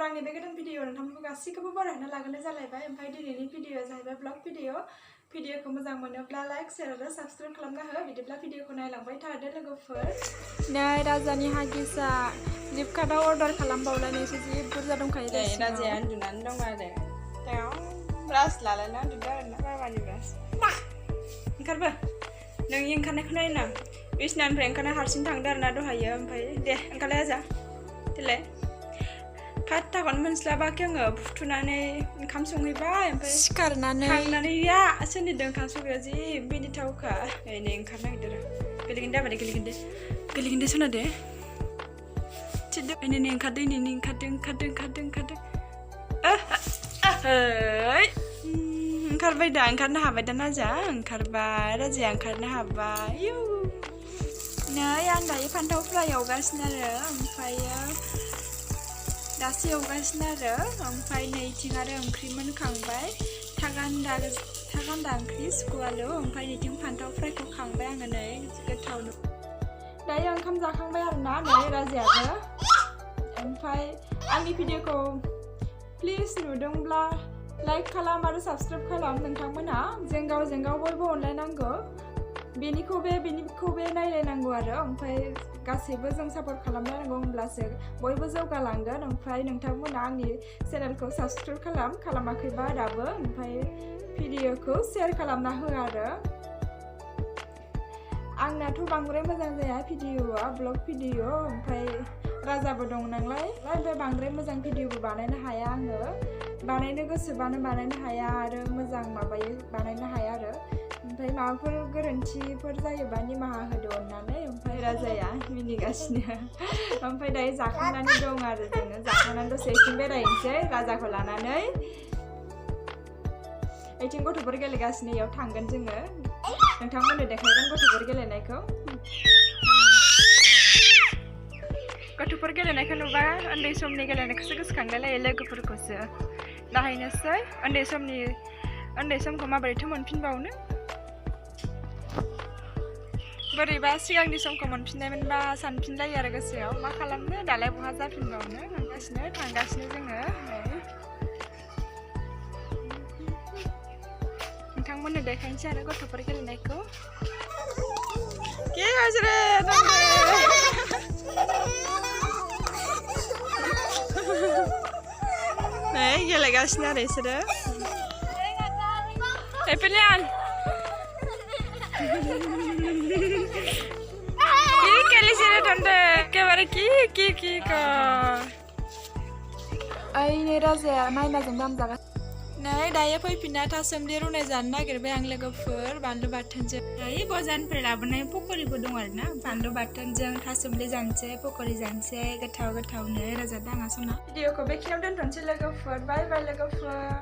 गिबियावनो आंनि बे गोदान भिडिअ नोंथांमोनखौ गासैखौबो बरायना लाग्रोनाय जालायबाय। ओमफ्राय दिनैनि भिडिअआ जाहैबाय ब्लग भिडिअखौ मोजां मोनोब्ला लाइक शेयार आरो साबस्क्राइब खालामना हो। बिदिब्ला भिडिअखौ नायलांबाय थादो लोगोफोर। नै राजानि हागिसा फ्लिपकार्टआव अर्डार खालामबावलायनायसो जि बुरजा दंखायो। राजाया उन्दुनानै दं आरो ब्रास लालायना उन्दुदों आरोना बाबानि ब्रास। ओंखारबो नोंनि ओंखारनायखौ नायना बिसिनानिफ्राय ओंखारना हारसिं थांदो आरोना दहायो। ओमफ्राय दे ओंखारलाय आजा देलाय फात्ताखौनो मोनस्लाबाखै आङो फुथुनानै ओंखाम संहैबाय। ओमफ्राय सिखारनानै थांनानै या सोरनिदों ओंखाम संग्राया जि मिनिथावखा। नै ओंखारनो नागिरदों गेलेगोन दे आबादे गेलेगोन दे सना दे थिदो नै ओंखारदों ओंखारबाय दा ओंखारनो हाबाय दा नाजा ओंखारबाय राजाया ओंखारनो हाबाय। नै आं दायो फान्थाव फ्राय एवगासिनो आरो ओमफ्रायो दासो एवगासिनो आरो ओमफ्राय नैथिं आरो ओंख्रि मोनखांबाय थागान्दा ओंख्रि सुखु आलु। ओमफ्राय नैथिं फान्थाव फ्रायखौ खांबाय आङो नै गोथाव दायो ओंखाम जाखांबाय आरोना नै राजायाबो। ओमफ्राय आंनि भिडिअखौ प्लिज नुदोंब्ला लाइक खालाम आरो साबस्क्राइब खालाम नोंथांमोनहा। जों गावजों गाव बयबो अनलायनांगौ बेनिखौ बे नायलायनांगौ आरो ओमफ्राय गासैबो जों सापर्ट खालामलायनांगौ होमब्लासो बयबो जौगालांगोन। ओमफ्राय नोंथांमोना आंनि चेनेलखौ साबस्क्राइब खालामाखैबा दाबो ओमफ्राय भिडिअखौ शेयार खालामना हो आरो। आंनाथ' बांद्राय मोजां जाया भिडिअआ ब्लग भिडिअ ओमफ्राय राजाबो दं नालाय ओमफ्राय बांद्राय मोजां भिडिअबो बानायनो हाया आङो। बानायनो गोसोबानो बानायनो हाया आरो मोजां बानायनो हाया आरो। ओमफ्राय माबाफोर गोरोन्थिफोर जायोबा निमाहा होदो अननानै। ओमफ्राय राजाया मिनिगासिनो ओमफ्राय दायो जाखांनानै दं आरो जोङो जाखांनानै दसे इथिं बेरायनोसै राजाखौ लानानै। इथिं गथ'फोर गेलेगासिनो इयाव थांगोन जोङो नोंथांमोननो देखायगोन गथ'फोर गेलेनायखौ। गथ'फोर गेलेनायखौ नुबा उन्दै समनि गेलेनायखौसो गोसोखांलायलायो लोगोफोरखौसो। नायनोसै उन्दै समखौ माबोरैथो मोनफिनबावनो बोरैबा सिगांनि समखौ मोनफिननायमोनबा सानफिनलायो आरो गोसोआव मा खालामनो दालाय बहा जाफिनबावनो थांगासिनो जोङो। नोंथांमोननो देखायनोसै आरो गथ'फोर गेलेनायखौ। नै गेलेगासिनो आरो बिसोरो। नै राजाया नायनाजों दाम जागासिनो। नै दायो फैफिनना थासोमलि रुनाय जानो नागिरबाय आं लोगोफोर बानलु बाथोनजों। दायो बाजारनिफ्राय लाबोनाय पकरिबो दं आरोना बानलु बाथोनजों थासोमलि जानोसै पकरि जानोसै गोथावनो राजा दाङा सना। भिडिअखौ बेखिनियाव दोनथ'नोसै लोगोफोर बाय बाय लोगोफोर।